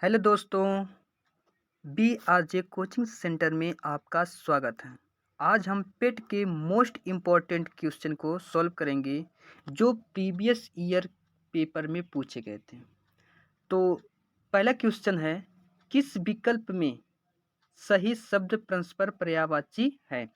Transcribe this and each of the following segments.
Hello दोस्तों, B R J coaching centre में आपका स्वागत है। आज हम पेट के मोस्ट इम्पॉर्टेंट क्वेश्चन को सॉल्व करेंगे जो प्रीवियस ईयर पेपर में पूछे गए थे। तो पहला क्वेश्चन है, किस विकल्प में सही शब्द परस्पर पर्यायवाची है?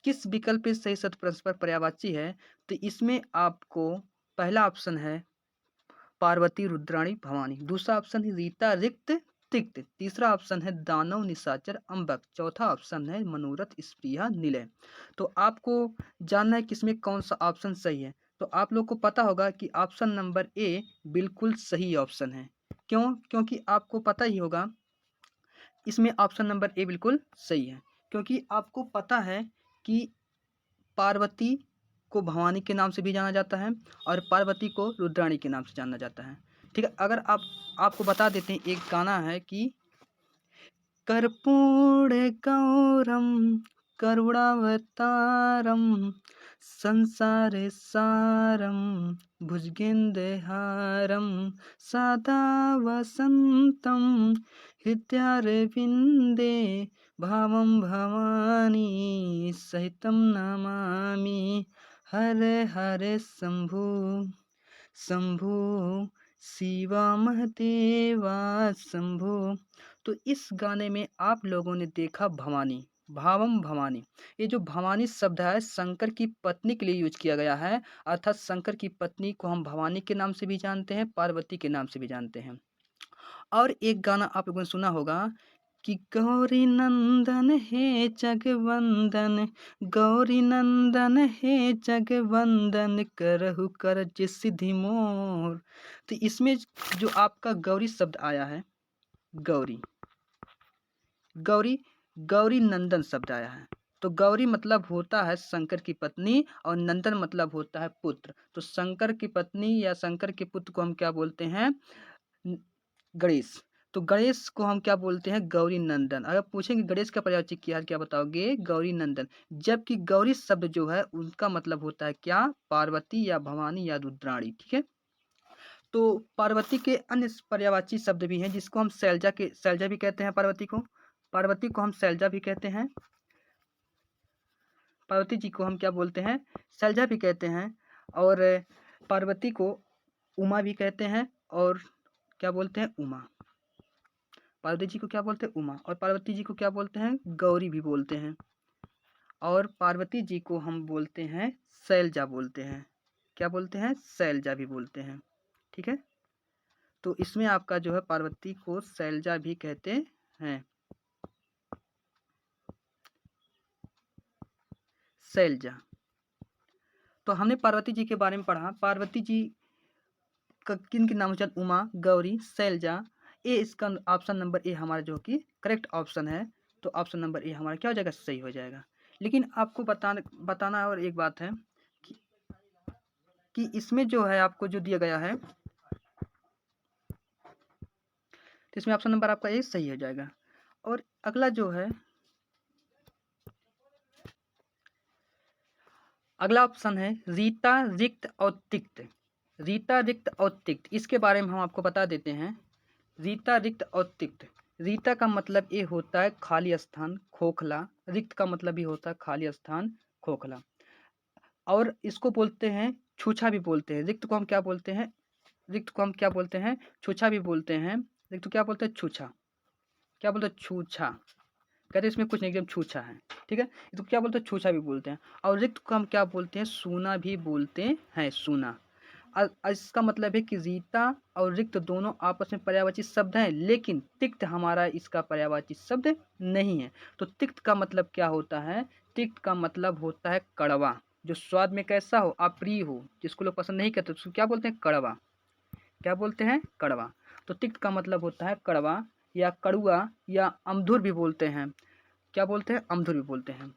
किस विकल्प में सही शब्द परस्पर पर्यायवाची है? तो इसमें आपको पहला ऑप्शन है पार्वती रुद्राणी भवानी, दूसरा ऑप्शन है रीता रिक्त तिक्त, तीसरा ऑप्शन है दानव निशाचर अंबक, चौथा ऑप्शन है मनोरथ स्पृहा निलय। तो आपको जानना है किसमें कौन सा ऑप्शन सही है। तो आप लोग को पता होगा कि ऑप्शन नंबर ए बिल्कुल सही ऑप्शन है। क्यों? क्योंकि आपको पता ही होगा इसमें ऑप्शन नंबर ए बिल्कुल सही है, क्योंकि आपको पता है कि पार्वती को भवानी के नाम से भी जाना जाता है और पार्वती को रुद्राणी के नाम से जाना जाता है। ठीक है, अगर आपको बता देते हैं, एक गाना है कि कर्पूरे गौरम करुणावतारम संसारे सारम भुजगेंद्रहारम सदा वसंतम हृदयारविंदे भावं भवानी सहितं नमामि हरे हरे शंभु शंभु शिवा महदेवा शंभु। तो इस गाने में आप लोगों ने देखा भवानी, भावम भवानी। ये जो भवानी शब्द है शंकर की पत्नी के लिए यूज किया गया है, अर्थात शंकर की पत्नी को हम भवानी के नाम से भी जानते हैं, पार्वती के नाम से भी जानते हैं। और एक गाना आप लोगों ने सुना होगा कि गौरी नंदन हे जगवंदन, गौरी नंदन हे जगवंदन करहु करज सिद्धि मोर। तो इसमें जो आपका गौरी शब्द आया है, गौरी गौरी गौरी नंदन शब्द आया है। तो गौरी मतलब होता है शंकर की पत्नी और नंदन मतलब होता है पुत्र। तो शंकर की पत्नी या शंकर के पुत्र को हम क्या बोलते हैं? गणेश। तो गणेश को हम क्या बोलते हैं? गौरी नंदन। अगर पूछेंगे गणेश का पर्यायवाची क्या बताओगे? गौरी नंदन। जबकि गौरी शब्द जो है उनका मतलब होता है क्या? पार्वती या भवानी या रुद्राणी। ठीक है, तो पार्वती के अन्य पर्यायवाची शब्द भी हैं जिसको हम शैलजा भी कहते हैं। पार्वती को हम शैलजा भी कहते हैं। पार्वती जी को हम क्या बोलते हैं? शैलजा भी कहते हैं। और पार्वती को उमा भी कहते हैं। और क्या बोलते हैं? उमा। पार्वती जी को क्या बोलते हैं? उमा। और पार्वती जी को क्या बोलते हैं? गौरी भी बोलते हैं। और पार्वती जी को हम बोलते हैं शैलजा बोलते हैं। क्या बोलते हैं? शैलजा भी बोलते हैं। ठीक है, तो इसमें आपका जो है पार्वती को शैलजा भी कहते हैं। शैलजा। तो हमने पार्वती जी के बारे में पढ़ा। पार्वती जी का किन किन नामों से? उमा, गौरी, शैलजा। ए इसका ऑप्शन नंबर ए हमारा जो कि करेक्ट ऑप्शन है। तो ऑप्शन नंबर ए हमारा क्या हो जाएगा? सही हो जाएगा। लेकिन आपको बताना और एक बात है कि, कि इसमें जो है आपको जो दिया गया है, तो इसमें ऑप्शन नंबर आपका ए सही हो जाएगा। और अगला जो है, अगला ऑप्शन है रीता रिक्त और तिक्त। रीता रिक्त और तिक्त, इसके बारे में हम आपको बता देते हैं। रीता रिक्त और तिक्त। रीता का मतलब ये होता है खाली स्थान, खोखला। रिक्त का मतलब ये होता है खाली स्थान, खोखला। और इसको बोलते हैं छूछा भी बोलते हैं। रिक्त को हम क्या बोलते हैं? रिक्त को हम क्या बोलते हैं? छूछा भी बोलते हैं। रिक्त को क्या बोलते हैं? छूछा। क्या बोलते हैं? छूछा। कहते हैं इसमें कुछ नहीं, एकदम छूछा है। ठीक है, इसको क्या बोलते हैं? छूछा भी बोलते हैं। और रिक्त को हम क्या बोलते हैं? सूना भी बोलते हैं, सूना। इसका मतलब है कि रीता और रिक्त दोनों आपस में पर्यायवाची शब्द हैं, लेकिन तिक्त हमारा इसका पर्यायवाची शब्द नहीं है। तो तिक्त का मतलब क्या होता है? तिक्त का मतलब होता है कड़वा, जो स्वाद में कैसा हो? अप्रिय हो, जिसको लोग पसंद नहीं करते उसको क्या बोलते हैं? कड़वा। क्या बोलते हैं? कड़वा। तो तिक्त का मतलब होता है कड़वा या कड़ुआ या अमधुर भी बोलते हैं। क्या बोलते हैं? अमधुर भी बोलते हैं।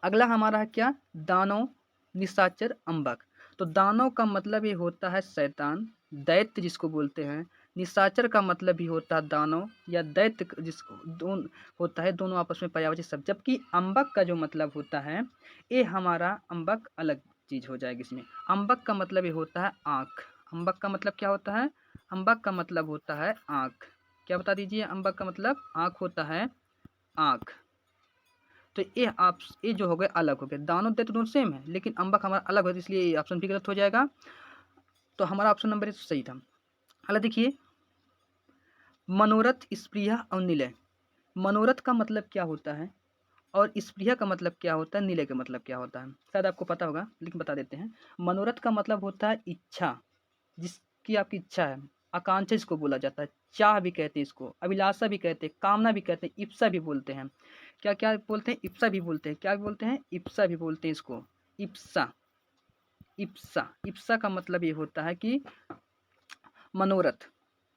अगला हमारा है क्या? दानव निशाचर अंबक। तो दानव का मतलब ये होता है शैतान, दैत्य जिसको बोलते हैं। निशाचर का मतलब भी होता है दानव या दैत्य, जिसको होता है, दोनों आपस में पर्यायवाची शब्द। जबकि अंबक का जो मतलब होता है, ये हमारा अंबक अलग चीज हो जाएगी इसमें। अंबक का मतलब ये होता है आँख। अंबक का मतलब क्या होता है? अंबक का मतलब होता है आँख। क्या बता दीजिए, अम्बक का मतलब आँख होता है, आँख। तो ये जो हो गए अलग हो गए, दानोदय तो दोनों सेम है, लेकिन अम्बक हमारा अलग है, तो इसलिए ये ऑप्शन भी गलत हो जाएगा। तो हमारा ऑप्शन नंबर एक सही था। अगला देखिए, मनोरथ, स्पृहा और निलय। मनोरथ का मतलब क्या होता है और स्पृहा का मतलब क्या होता है, निलय का मतलब क्या होता है, शायद आपको पता होगा लेकिन बता देते हैं। मनोरथ का मतलब होता है इच्छा, जिसकी आपकी इच्छा है, आकांक्षा इसको बोला जाता है, चाह भी कहते हैं इसको, अभिलाषा भी कहते हैं, कामना भी कहते हैं, इप्सा भी बोलते हैं। क्या क्या बोलते हैं, इप्सा भी बोलते हैं, क्या बोलते हैं, इप्सा भी बोलते हैं इसको, इप्सा। इप्सा, इप्सा का मतलब ये होता है कि मनोरथ,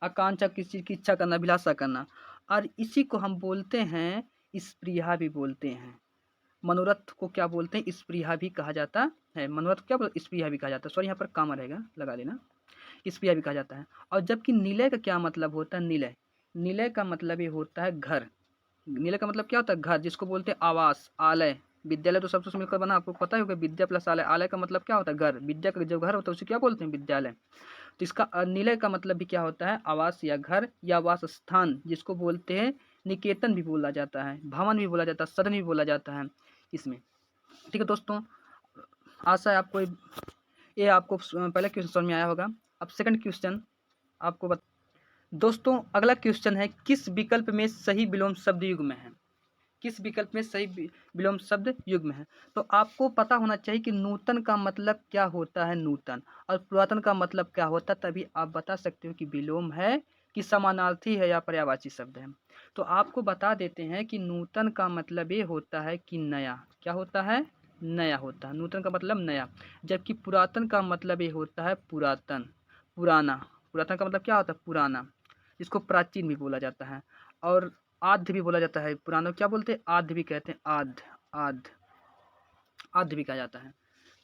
आकांक्षा, किसी चीज़ की इच्छा करना, अभिलाषा करना, और इसी को हम बोलते हैं स्पृहा भी बोलते हैं। मनोरथ को क्या बोलते हैं, स्पृहा भी कहा जाता है। मनोरथ को क्या बोलते, स्पृहा भी कहा जाता है, सॉरी यहाँ पर कामा रहेगा, लगा लेना, स्पृहा भी कहा जाता है। और जबकि निलय का क्या मतलब होता है, निलय, निलय का मतलब ये होता है घर। निलय का मतलब क्या होता है, घर, जिसको बोलते हैं आवास, आलय, विद्यालय तो सबसे मिलकर बना, आपको पता ही होगा, विद्या प्लस आलय, आलय का मतलब क्या होता है, घर, विद्या का जो घर होता है उसे क्या बोलते हैं, विद्यालय। तो इसका निलय का मतलब भी क्या होता है, आवास या घर या आवास स्थान, जिसको बोलते हैं निकेतन भी बोला जाता है, भवन भी बोला जाता है, सदन भी बोला जाता है इसमें। ठीक है दोस्तों, आशा है आपको ये आपको पहला क्वेश्चन समझ में आया होगा। अब सेकंड क्वेश्चन आपको दोस्तों अगला क्वेश्चन है, किस विकल्प में सही विलोम शब्द युग्म है, किस विकल्प में सही विलोम शब्द युग्म है। तो आपको पता होना चाहिए कि नूतन का मतलब क्या होता है, नूतन, और पुरातन का मतलब क्या होता है, तभी आप बता सकते हो कि विलोम है कि समानार्थी है या पर्यायवाची शब्द है। तो आपको बता देते हैं कि नूतन का मतलब ये होता है कि नया, क्या होता है, नया होता है, नूतन का मतलब नया। जबकि पुरातन का मतलब ये होता है पुरातन, पुराना, पुरातन का मतलब क्या होता है, पुराना, जिसको प्राचीन भी बोला जाता है। और आद्य भी बोला जाता है, पुराना क्या बोलते हैं, आद्य भी कहते हैं, आद्य, आद्य, आद्य भी कहा जाता है,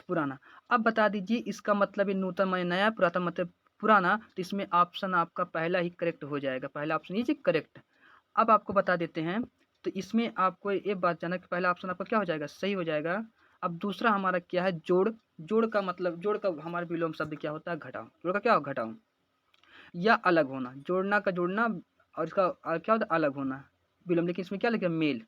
पुराना। अब बता दीजिए इसका मतलब ये नूतन माने नया, पुरातन मतलब पुराना, तो इसमें ऑप्शन आपका पहला ही करेक्ट हो जाएगा, पहला ऑप्शन ये करेक्ट। अब आपको बता देते हैं, तो इसमें आपको ये बात जानना कि पहला ऑप्शन आपका क्या हो जाएगा, सही हो जाएगा। अब दूसरा हमारा क्या है, जोड़, जोड़ का मतलब, जोड़ का हमारा विलोम शब्द क्या होता है, घटाओ, जोड़ का क्या हो, घटाओ, या अलग होना, जोड़ना का जोड़ना, और इसका क्या होता है, अलग होना विलोम, लेकिन इसमें क्या लिखा, मेल,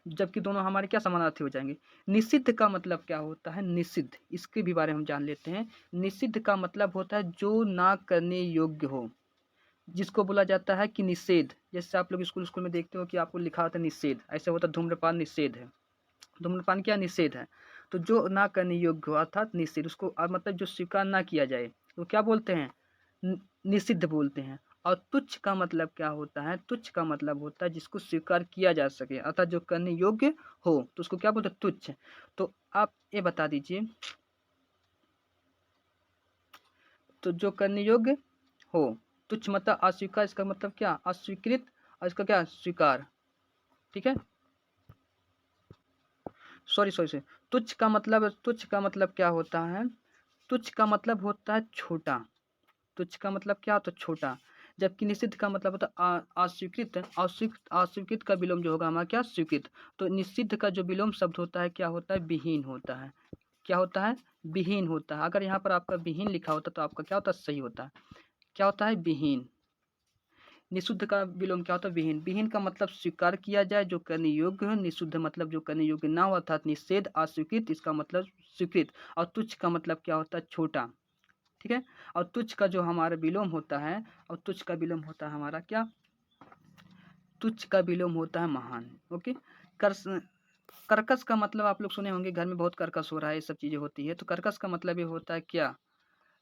जबकि दोनों हमारे क्या समानार्थी हो जाएंगे। निषिद्ध का मतलब क्या होता है, निषिद्ध, इसके भी बारे में हम जान लेते हैं। निषिद्ध का मतलब होता है जो ना करने योग्य हो, जिसको बोला जाता है कि निषेध। जैसे आप लोग स्कूल स्कूल में देखते हो कि आपको लिखा होता है निषेध, ऐसे होता है धूम्रपान निषेध है, धूम्रपान क्या निषेध है। तो जो ना करने योग्य हो अर्थात निषेध, उसको और मतलब जो स्वीकार ना किया जाए तो क्या बोलते हैं, निषिद्ध बोलते हैं। और तुच्छ का मतलब क्या होता है, तुच्छ का मतलब होता है जिसको स्वीकार किया जा सके, अर्थात जो करने योग्य हो तो उसको क्या बोलते हैं, तुच्छ। तो आप ये बता दीजिए, तो जो करने योग्य हो, तुच्छ मतलब अस्वीकार, इसका मतलब क्या, अस्वीकृत, और इसका क्या, स्वीकार। ठीक है, सॉरी सॉरी सॉरी, तुच्छ का मतलब क्या होता है, तुच्छ का मतलब होता है छोटा, तुच्छ का मतलब क्या होता है, छोटा। जबकि निषिद्ध का मतलब होता है अस्वीकृत, अस्वीकृत का विलोम जो होगा हमारा क्या, स्वीकृत। तो निषिद्ध का जो विलोम शब्द होता है क्या होता है, विहीन होता है, क्या होता है, विहीन होता है। अगर यहाँ पर आपका विहीन लिखा होता तो आपका क्या होता है, सही होता है, क्या होता है, विहीन। निषिद्ध का विलोम क्या होता है, विहीन। विहीन का मतलब स्वीकार किया जाए, जो करने योग्य हो। निषिद्ध मतलब जो करने योग्य ना हो, अर्थात निषेध, अस्वीकृत, इसका मतलब स्वीकृत। और तुच्छ का मतलब क्या होता है, छोटा। ठीक है, और तुच्छ का जो हमारा विलोम होता है, और तुच्छ का विलोम होता है हमारा क्या, तुच्छ का विलोम होता है महान। ओके, कर्स कर्कश का मतलब आप लोग सुने होंगे, घर में बहुत कर्कश हो रहा है, ये सब चीज़ें होती है, तो कर्कश का मतलब ये होता है क्या,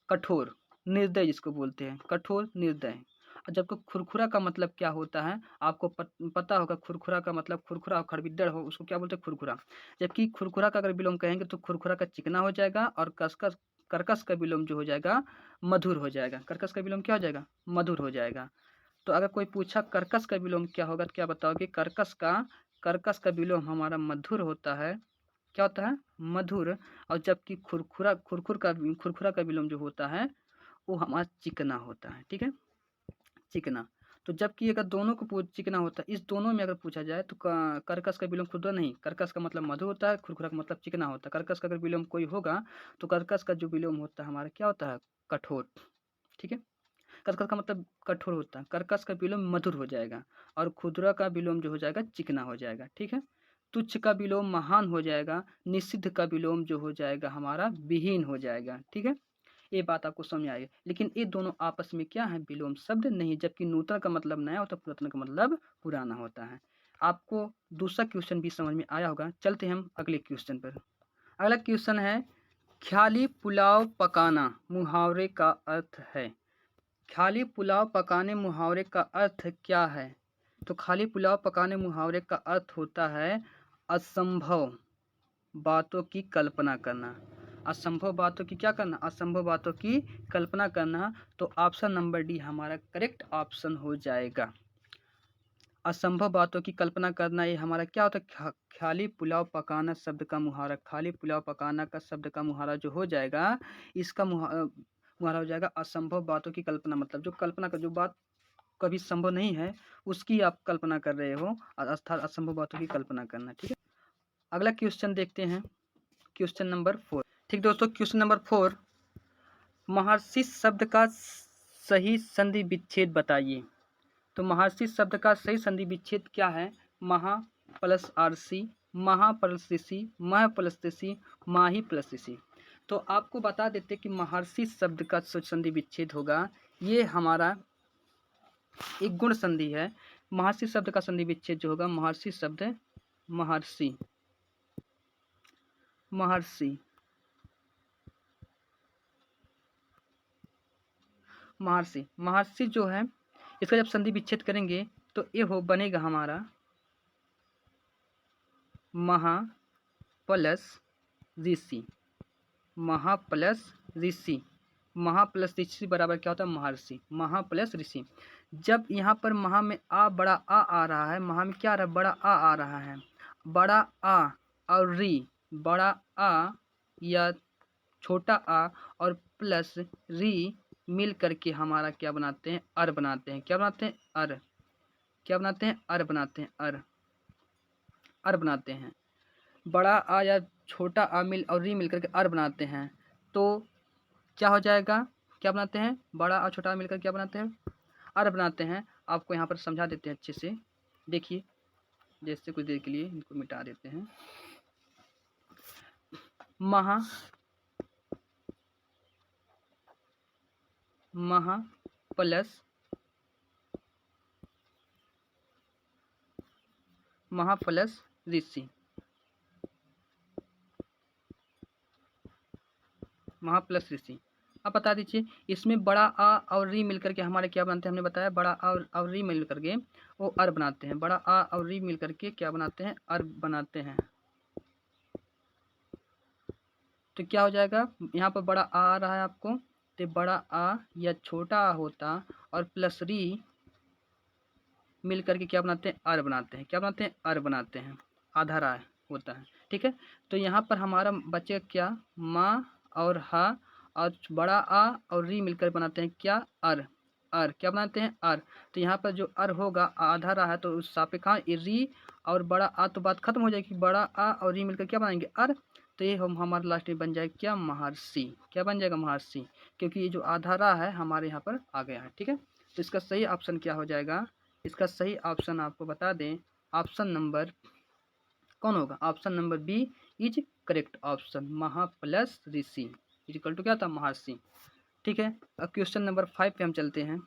कठोर, निर्दय, जिसको बोलते हैं कठोर, निर्दय। और जबकि खुरखुरा का मतलब क्या होता है, आपको पता होगा, खुरखुरा का मतलब खुरखुरा खरबिद्दड़ हो उसको क्या बोलते हैं, खुरखुरा। जबकि खुरखुरा का अगर विलोम कहेंगे तो खुरखुरा का चिकना हो जाएगा, और कसकस, कर्कश का विलोम जो हो जाएगा, मधुर हो जाएगा। कर्कश का विलोम क्या हो जाएगा, मधुर हो जाएगा। तो अगर कोई पूछा कर्कश का विलोम क्या होगा तो क्या बताओगे, कर्कश का विलोम हमारा मधुर होता है, क्या होता है, मधुर। और जबकि खुरखुरा का विलोम जो होता है वो हमारा चिकना होता है। ठीक है, चिकना। तो जबकि अगर दोनों को चिकना होता है, इस दोनों में अगर पूछा जाए तो कर्कश का विलोम खुरदुरा नहीं, कर्कश का मतलब मधुर होता है, खुरखुरा का मतलब चिकना होता है। कर्कश का अगर विलोम कोई होगा तो कर्कश का जो विलोम होता है हमारा क्या होता है, कठोर। ठीक है, कर्कश का मतलब कठोर होता है, कर्कश का विलोम मधुर हो जाएगा, और खुदरा का विलोम जो हो जाएगा चिकना हो जाएगा। ठीक है, तुच्छ का विलोम महान हो जाएगा, निषिद्ध का विलोम जो हो जाएगा हमारा विहीन हो जाएगा। ठीक है, ये बात आपको समझ में आएगी। लेकिन ये दोनों आपस में क्या है, विलोम शब्द नहीं, जबकि नूतन का मतलब नया होता है, पुरातन का मतलब पुराना होता है। आपको दूसरा क्वेश्चन भी समझ में आया होगा। चलते हैं हम अगले क्वेश्चन पर। अगला क्वेश्चन है, ख्याली पुलाव पकाना मुहावरे का अर्थ है। ख्याली पुलाव पकाने मुहावरे का अर्थ क्या है? तो खाली पुलाव पकाने मुहावरे का अर्थ होता है असंभव बातों की कल्पना करना। असंभव बातों की क्या करना? असंभव बातों की कल्पना करना। तो ऑप्शन नंबर डी हमारा करेक्ट ऑप्शन हो जाएगा। असंभव बातों की कल्पना करना, ये हमारा क्या होता है? खाली पुलाव पकाना शब्द का मुहावरा, खाली पुलाव पकाना का शब्द का मुहावरा जो हो जाएगा, इसका मुहावरा हो जाएगा असंभव बातों की कल्पना। मतलब जो कल्पना का, जो बात कभी संभव नहीं है उसकी आप कल्पना कर रहे हो, अर्थात असंभव बातों की कल्पना करना। ठीक है, अगला क्वेश्चन देखते हैं, क्वेश्चन नंबर 4। ठीक दोस्तों, क्वेश्चन नंबर 4, महर्षि शब्द का सही संधि विच्छेद बताइए। तो महर्षि शब्द का सही संधि विच्छेद क्या है? महा प्लस आरसी, महा प्लस ऋषि, मह प्लस ऋषि, माही प्लस ऋषि। तो आपको बता देते कि महर्षि शब्द का संधि विच्छेद होगा, ये हमारा एक गुण संधि है। महर्षि शब्द का संधि विच्छेद जो होगा, महर्षि शब्द, महर्षि, महर्षि, महर्षि, महर्षि जो है, इसका जब संधि विच्छेद करेंगे तो ये हो बनेगा हमारा महा प्लस ऋषि, महा प्लस ऋषि, महा प्लस ऋषि बराबर क्या होता है? महर्षि, महा प्लस ऋषि। जब यहाँ पर महा में आ बड़ा आ रहा है, महा में क्या आ रहा है? बड़ा आ रहा है। बड़ा आ और री, बड़ा आ या छोटा आ और प्लस री मिल करके हमारा क्या बनाते हैं? अर बनाते हैं। क्या बनाते हैं? अर। क्या बनाते हैं? अर बनाते हैं। अर, अर बनाते हैं। बड़ा आ या छोटा आ मिल और री मिल करके अर बनाते हैं। तो क्या हो जाएगा? क्या बनाते हैं? बड़ा और छोटा मिलकर क्या बनाते हैं? अर बनाते हैं। आपको यहाँ पर समझा देते हैं अच्छे से, देखिए। जैसे कुछ देर के लिए इनको मिटा देते हैं। महा, महा प्लस, महा प्लस ऋषि, महा प्लस ऋषि। अब बता दीजिए, इसमें बड़ा आ और री मिलकर के हमारे क्या बनाते हैं? हमने बताया बड़ा आ और री मिल करके वो अर बनाते हैं। बड़ा आ और री मिल करके क्या बनाते हैं? अर बनाते हैं। तो क्या हो जाएगा? यहाँ पर बड़ा आ रहा है आपको, तो बड़ा आ या छोटा आ होता और प्लस री मिल करके क्या बनाते हैं? अर बनाते हैं। क्या बनाते हैं? अर बनाते हैं। आधा रा होता है। ठीक है, तो यहाँ पर हमारा बचे क्या? माँ और हा और बड़ा आ और री मिलकर बनाते हैं क्या? अर। अर क्या बनाते हैं? अर। तो यहाँ पर जो अर होगा, आधा रा है तो उस सापेक्ष री और बड़ा आ, तो बात खत्म हो जाएगी। बड़ा आ और री मिलकर क्या बनाएंगे? अर। तो ये हम हमारे लास्ट में बन जाएगा क्या? महर्षि। क्या बन जाएगा? महर्षि, क्योंकि ये जो आधा रा है हमारे यहाँ पर आ गया है। ठीक है, तो इसका सही ऑप्शन क्या हो जाएगा? इसका सही ऑप्शन आपको बता दें, ऑप्शन नंबर कौन होगा? Option number B is correct option, महा प्लस ऋषि इक्वल टू क्या था? महर्षि। ठीक है, अब क्वेश्चन नंबर 5 पे हम चलते हैं।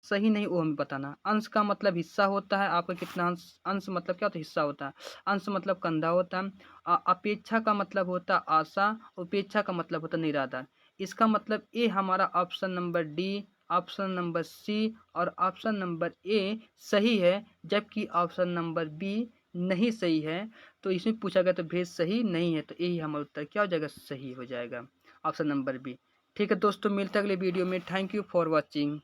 सही नहीं वो हमें बताना। अंश का मतलब हिस्सा होता है। आपका कितना अंश? अंश मतलब क्या होता है? हिस्सा होता है। अंश मतलब कंधा होता है। अपेक्षा का मतलब होता है आशा, उपेक्षा का मतलब होता है निराधार। इसका मतलब ए हमारा option number D, option number C और ऑप्शन नंबर ए सही है, जबकि ऑप्शन नंबर बी नहीं सही है। तो इसमें पूछा गया तो भेद सही नहीं है, तो यही हमारा उत्तर क्या हो जाएगा? सही हो जाएगा, ऑप्शन नंबर बी। ठीक है दोस्तों, मिलते हैं अगले वीडियो में। Thank you for watching.